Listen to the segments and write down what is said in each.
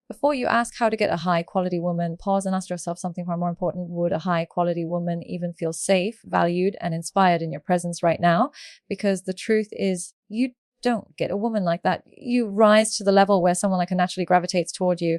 Before you ask how to get a high quality woman, pause and ask yourself something far more important. Would a high quality woman even feel safe, valued, and inspired in your presence right now? Because the truth is, you don't get a woman like that. You rise to the level where someone like her naturally gravitates toward you.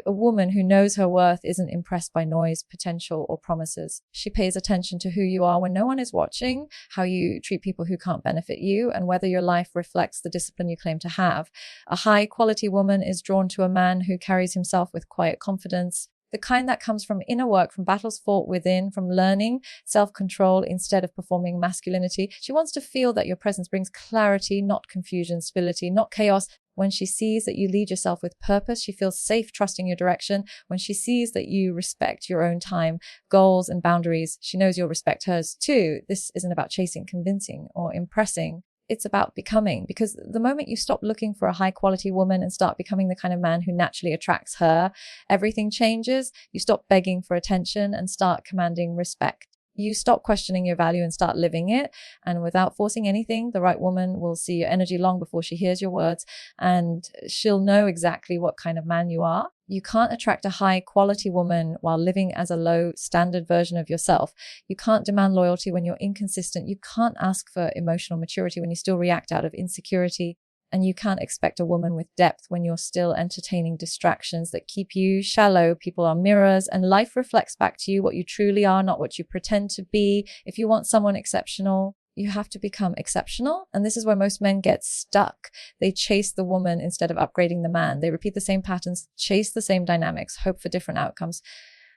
A woman who knows her worth isn't impressed by noise, potential, or promises. She pays attention to who you are when no one is watching, how you treat people who can't benefit you, and whether your life reflects the discipline you claim to have. A high quality woman is drawn to a man who carries himself with quiet confidence, the kind that comes from inner work, from battles fought within, from learning self-control instead of performing masculinity. She wants to feel that your presence brings clarity, not confusion, stability, not chaos. When she sees that you lead yourself with purpose, she feels safe trusting your direction. When she sees that you respect your own time, goals, and boundaries, she knows you'll respect hers too. This isn't about chasing, convincing, or impressing. It's about becoming, because the moment you stop looking for a high quality woman and start becoming the kind of man who naturally attracts her, everything changes. You stop begging for attention and start commanding respect. You stop questioning your value and start living it. And without forcing anything, the right woman will see your energy long before she hears your words, and she'll know exactly what kind of man you are. You can't attract a high quality woman while living as a low standard version of yourself. You can't demand loyalty when you're inconsistent. You can't ask for emotional maturity when you still react out of insecurity. And you can't expect a woman with depth when you're still entertaining distractions that keep you shallow. People are mirrors, and life reflects back to you what you truly are, not what you pretend to be. If you want someone exceptional, you have to become exceptional. And this is where most men get stuck. They chase the woman instead of upgrading the man. They repeat the same patterns, chase the same dynamics, hope for different outcomes,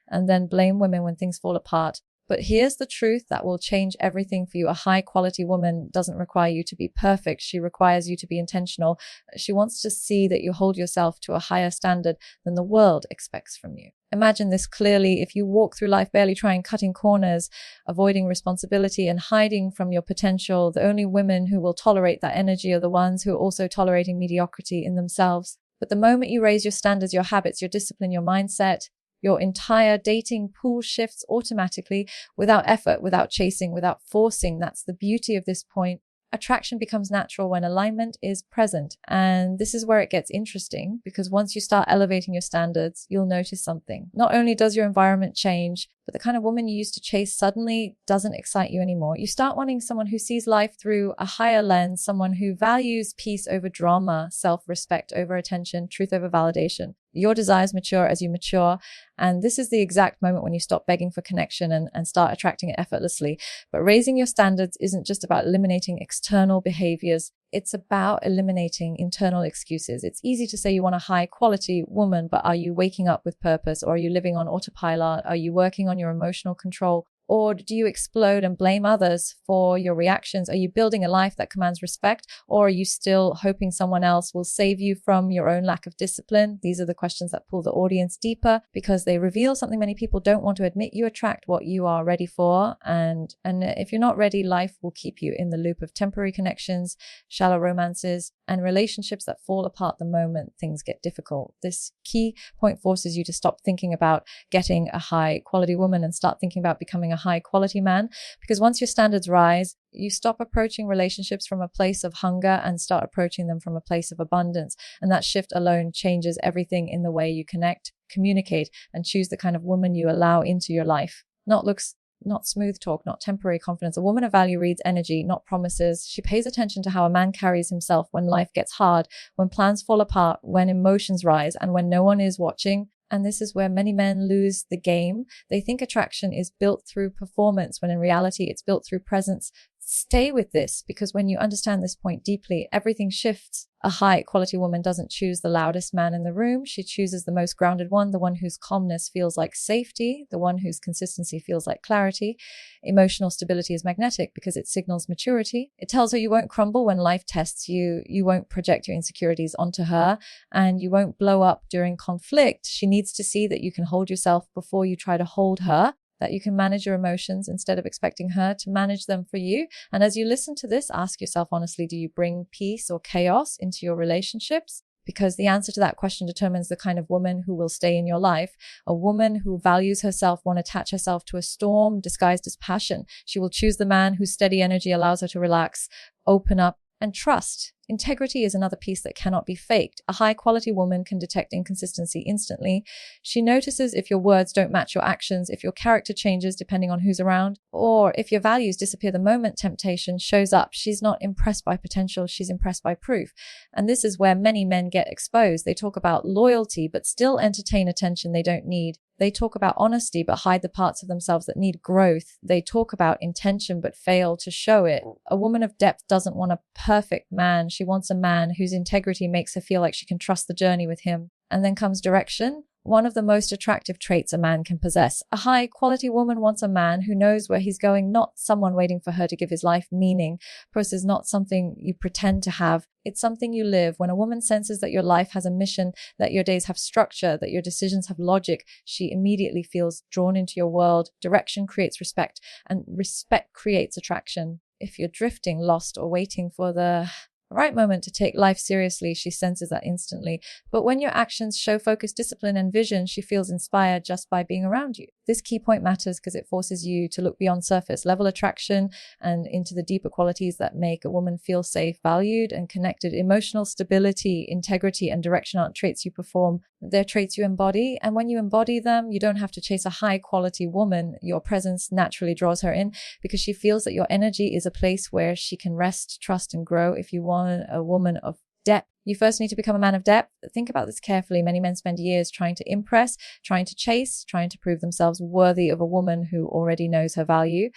and then blame women when things fall apart. But here's the truth that will change everything for you. A high quality woman doesn't require you to be perfect. She requires you to be intentional. She wants to see that you hold yourself to a higher standard than the world expects from you. Imagine this clearly. If you walk through life barely trying, cutting corners, avoiding responsibility, and hiding from your potential, the only women who will tolerate that energy are the ones who are also tolerating mediocrity in themselves. But the moment you raise your standards, your habits, your discipline, your mindset, your entire dating pool shifts automatically, without effort, without chasing, without forcing. That's the beauty of this point. Attraction becomes natural when alignment is present. And this is where it gets interesting, because once you start elevating your standards, you'll notice something. Not only does your environment change, but the kind of woman you used to chase suddenly doesn't excite you anymore. You start wanting someone who sees life through a higher lens, someone who values peace over drama, self-respect over attention, truth over validation. Your desires mature as you mature. And this is the exact moment when you stop begging for connection and start attracting it effortlessly. But raising your standards isn't just about eliminating external behaviors. It's about eliminating internal excuses. It's easy to say you want a high quality woman, but are you waking up with purpose? Or are you living on autopilot? Are you working on your emotional control? Or do you explode and blame others for your reactions? Are you building a life that commands respect? Or are you still hoping someone else will save you from your own lack of discipline? These are the questions that pull the audience deeper, because they reveal something many people don't want to admit. You attract what you are ready for. And if you're not ready, life will keep you in the loop of temporary connections, shallow romances, and relationships that fall apart the moment things get difficult. This key point forces you to stop thinking about getting a high quality woman and start thinking about becoming a high quality man. Because once your standards rise, you stop approaching relationships from a place of hunger and start approaching them from a place of abundance. And that shift alone changes everything in the way you connect, communicate, and choose the kind of woman you allow into your life. Not looks, not smooth talk, not temporary confidence. A woman of value reads energy, not promises. She pays attention to how a man carries himself when life gets hard, when plans fall apart, when emotions rise, and when no one is watching. And this is where many men lose the game. They think attraction is built through performance, when in reality it's built through presence. Stay with this, because when you understand this point deeply, everything shifts. A high quality woman doesn't choose the loudest man in the room. She chooses the most grounded one, the one whose calmness feels like safety, the one whose consistency feels like clarity. Emotional stability is magnetic because it signals maturity. It tells her you won't crumble when life tests you. You won't project your insecurities onto her, and you won't blow up during conflict. She needs to see that you can hold yourself before you try to hold her, that you can manage your emotions instead of expecting her to manage them for you. And as you listen to this, ask yourself honestly, do you bring peace or chaos into your relationships? Because the answer to that question determines the kind of woman who will stay in your life. A woman who values herself won't attach herself to a storm disguised as passion. She will choose the man whose steady energy allows her to relax, open up, and trust. Integrity is another piece that cannot be faked. A high-quality woman can detect inconsistency instantly. She notices if your words don't match your actions, if your character changes depending on who's around, or if your values disappear the moment temptation shows up. She's not impressed by potential, she's impressed by proof. And this is where many men get exposed. They talk about loyalty, but still entertain attention they don't need. They talk about honesty, but hide the parts of themselves that need growth. They talk about intention, but fail to show it. A woman of depth doesn't want a perfect man. She wants a man whose integrity makes her feel like she can trust the journey with him. And then comes direction. One of the most attractive traits a man can possess. A high-quality woman wants a man who knows where he's going, not someone waiting for her to give his life meaning. Purpose is not something you pretend to have. It's something you live. When a woman senses that your life has a mission, that your days have structure, that your decisions have logic, she immediately feels drawn into your world. Direction creates respect, and respect creates attraction. If you're drifting, lost, or waiting for the right moment to take life seriously, she senses that instantly. But when your actions show focus, discipline, and vision, she feels inspired just by being around you. This key point matters because it forces you to look beyond surface level attraction and into the deeper qualities that make a woman feel safe, valued, and connected. Emotional stability, integrity, and direction aren't traits you perform. They're traits you embody. And when you embody them, you don't have to chase a high quality woman. Your presence naturally draws her in because she feels that your energy is a place where she can rest, trust, and grow. If you want a woman of depth, you first need to become a man of depth. Think about this carefully. Many men spend years trying to impress, trying to chase, trying to prove themselves worthy of a woman who already knows her value.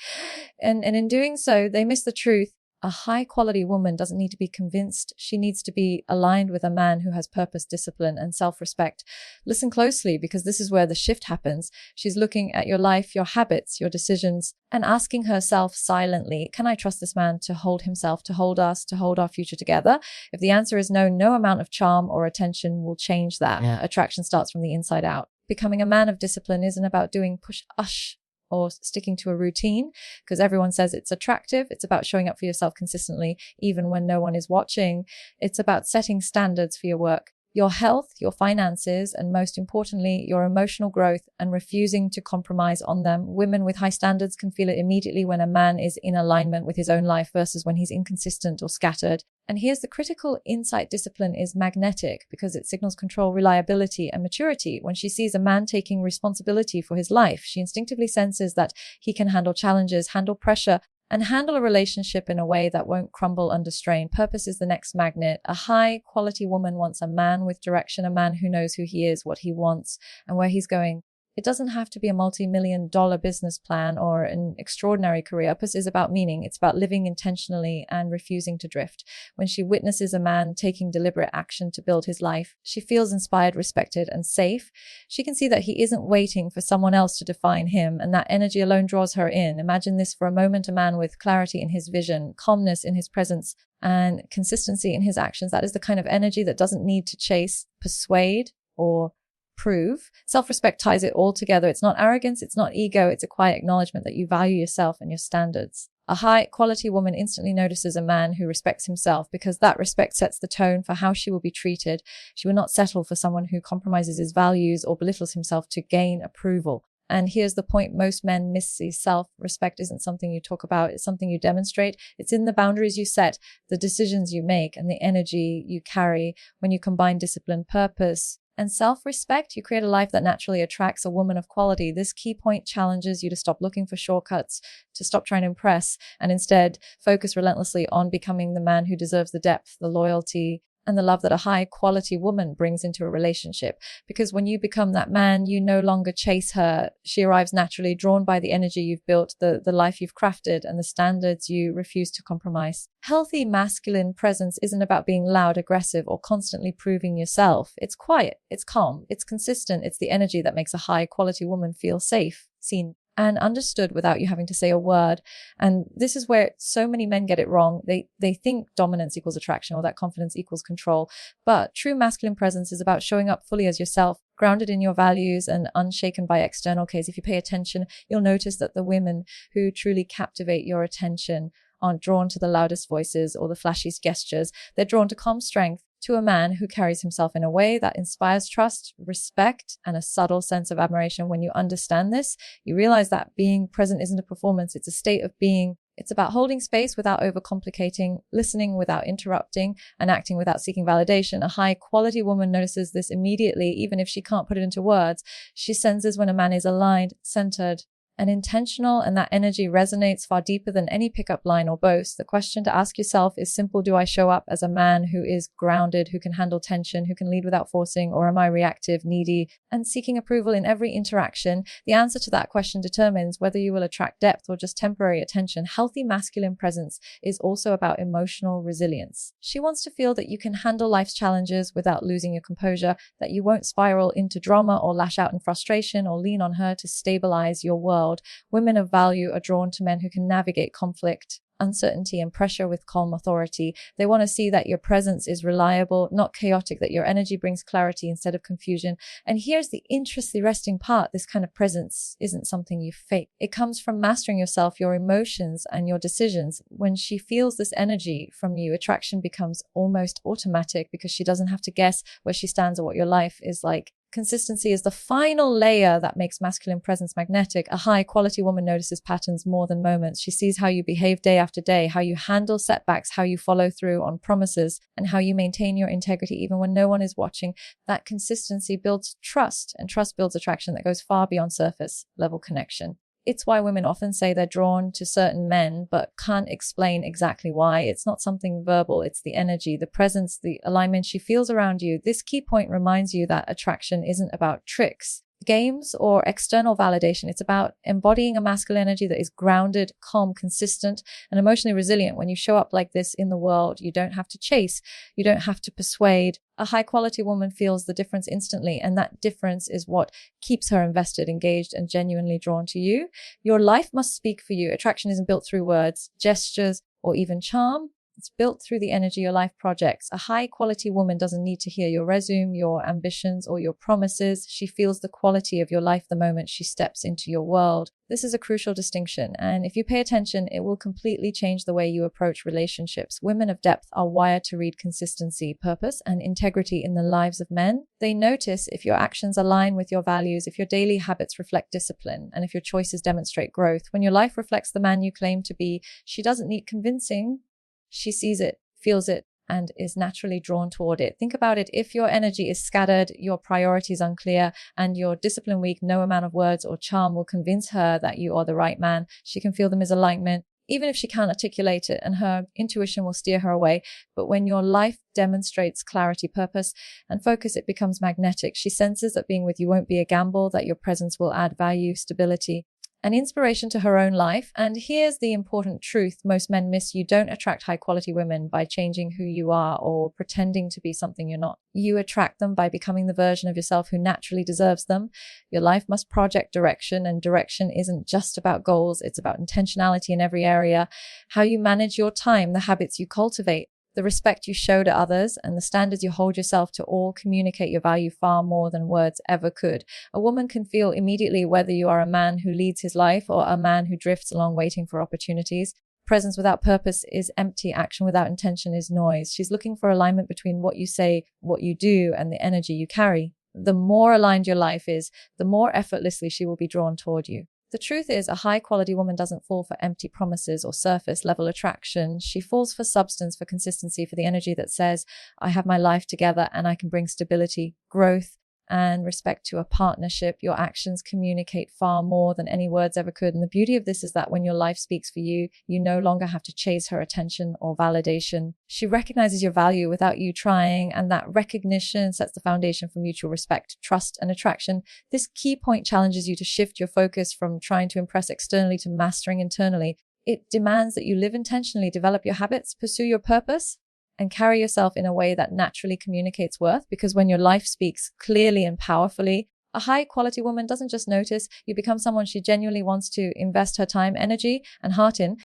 And in doing so, they miss the truth. A high quality woman doesn't need to be convinced. She needs to be aligned with a man who has purpose, discipline, and self-respect. Listen closely because this is where the shift happens. She's looking at your life, your habits, your decisions, and asking herself silently, can I trust this man to hold himself, to hold us, to hold our future together? If the answer is no, no amount of charm or attention will change that. Attraction starts from the inside out. Becoming a man of discipline isn't about doing push-ush or sticking to a routine because everyone says it's attractive. It's about showing up for yourself consistently, even when no one is watching. It's about setting standards for your work, your health, your finances, and most importantly, your emotional growth, and refusing to compromise on them. Women with high standards can feel it immediately when a man is in alignment with his own life versus when he's inconsistent or scattered. And here's the critical insight: discipline is magnetic because it signals control, reliability, and maturity. When she sees a man taking responsibility for his life, she instinctively senses that he can handle challenges, handle pressure, and handle a relationship in a way that won't crumble under strain. Purpose is the next magnet. A high quality woman wants a man with direction, a man who knows who he is, what he wants, and where he's going. It doesn't have to be a multi-million-dollar business plan or an extraordinary career. Purpose is about meaning. It's about living intentionally and refusing to drift. When she witnesses a man taking deliberate action to build his life, she feels inspired, respected, and safe. She can see that he isn't waiting for someone else to define him, and that energy alone draws her in. Imagine this for a moment: a man with clarity in his vision, calmness in his presence, and consistency in his actions. That is the kind of energy that doesn't need to chase, persuade, or prove. Self-respect ties it all together. It's not arrogance, it's not ego, it's a quiet acknowledgement that you value yourself and your standards. A high-quality woman instantly notices a man who respects himself because that respect sets the tone for how she will be treated. She will not settle for someone who compromises his values or belittles himself to gain approval. And here's the point most men miss: self-respect isn't something you talk about, it's something you demonstrate. It's in the boundaries you set, the decisions you make, and the energy you carry. When you combine discipline, purpose, and self-respect, you create a life that naturally attracts a woman of quality. This key point challenges you to stop looking for shortcuts, to stop trying to impress, and instead focus relentlessly on becoming the man who deserves the depth, the loyalty, and the love that a high quality woman brings into a relationship. Because when you become that man, you no longer chase her. She arrives naturally, drawn by the energy you've built, the life you've crafted, and the standards you refuse to compromise. Healthy masculine presence isn't about being loud, aggressive, or constantly proving yourself. It's quiet, it's calm, it's consistent. It's the energy that makes a high quality woman feel safe, seen, and understood without you having to say a word. And this is where so many men get it wrong. They think dominance equals attraction or that confidence equals control. But true masculine presence is about showing up fully as yourself, grounded in your values and unshaken by external cues. If you pay attention, you'll notice that the women who truly captivate your attention aren't drawn to the loudest voices or the flashiest gestures. They're drawn to calm strength, to a man who carries himself in a way that inspires trust, respect, and a subtle sense of admiration. When you understand this, you realize that being present isn't a performance, it's a state of being. It's about holding space without overcomplicating, listening without interrupting, and acting without seeking validation. A high-quality woman notices this immediately, even if she can't put it into words. She senses when a man is aligned, centered, and intentional, and that energy resonates far deeper than any pickup line or boast. The question to ask yourself is simple. Do I show up as a man who is grounded, who can handle tension, who can lead without forcing, or am I reactive, needy, and seeking approval in every interaction? The answer to that question determines whether you will attract depth or just temporary attention. Healthy masculine presence is also about emotional resilience. She wants to feel that you can handle life's challenges without losing your composure, that you won't spiral into drama or lash out in frustration or lean on her to stabilize your world. Women of value are drawn to men who can navigate conflict, uncertainty, and pressure with calm authority. They want to see that your presence is reliable, not chaotic, that your energy brings clarity instead of confusion. And here's the interesting part. This kind of presence isn't something you fake. It comes from mastering yourself, your emotions, and your decisions. When she feels this energy from you, attraction becomes almost automatic because she doesn't have to guess where she stands or what your life is like. Consistency is the final layer that makes masculine presence magnetic. A high-quality woman notices patterns more than moments. She sees how you behave day after day, how you handle setbacks, how you follow through on promises, and how you maintain your integrity even when no one is watching. That consistency builds trust, and trust builds attraction that goes far beyond surface-level connection. It's why women often say they're drawn to certain men, but can't explain exactly why. It's not something verbal. It's the energy, the presence, the alignment she feels around you. This key point reminds you that attraction isn't about tricks, games, or external validation. It's about embodying a masculine energy that is grounded, calm, consistent, and emotionally resilient. When you show up like this in the world, you don't have to chase. You don't have to persuade. A high-quality woman feels the difference instantly, and that difference is what keeps her invested, engaged, and genuinely drawn to you. Your life must speak for you. Attraction isn't built through words, gestures, or even charm. It's built through the energy your life projects. A high-quality woman doesn't need to hear your resume, your ambitions, or your promises. She feels the quality of your life the moment she steps into your world. This is a crucial distinction, and if you pay attention, it will completely change the way you approach relationships. Women of depth are wired to read consistency, purpose, and integrity in the lives of men. They notice if your actions align with your values, if your daily habits reflect discipline, and if your choices demonstrate growth. When your life reflects the man you claim to be, she doesn't need convincing. She sees it, feels it, and is naturally drawn toward it. Think about it. If your energy is scattered, your priorities unclear, and your discipline weak, no amount of words or charm will convince her that you are the right man. She can feel the misalignment, even if she can't articulate it, and her intuition will steer her away. But when your life demonstrates clarity, purpose, and focus, it becomes magnetic. She senses that being with you won't be a gamble, that your presence will add value, stability, and inspiration to her own life. And here's the important truth most men miss. You don't attract high-quality women by changing who you are or pretending to be something you're not. You attract them by becoming the version of yourself who naturally deserves them. Your life must project direction, and direction isn't just about goals. It's about intentionality in every area, how you manage your time, the habits you cultivate, the respect you show to others, and the standards you hold yourself to all communicate your value far more than words ever could. A woman can feel immediately whether you are a man who leads his life or a man who drifts along waiting for opportunities. Presence without purpose is empty. Action without intention is noise. She's looking for alignment between what you say, what you do, and the energy you carry. The more aligned your life is, the more effortlessly she will be drawn toward you. The truth is, a high-quality woman doesn't fall for empty promises or surface-level attraction. She falls for substance, for consistency, for the energy that says, I have my life together and I can bring stability, growth, and respect to a partnership. Your actions communicate far more than any words ever could. And the beauty of this is that when your life speaks for you, you no longer have to chase her attention or validation. She recognizes your value without you trying, and that recognition sets the foundation for mutual respect, trust, and attraction. This key point challenges you to shift your focus from trying to impress externally to mastering internally. It demands that you live intentionally, develop your habits, pursue your purpose, and carry yourself in a way that naturally communicates worth. Because when your life speaks clearly and powerfully, a high-quality woman doesn't just notice. You become someone she genuinely wants to invest her time, energy, and heart in.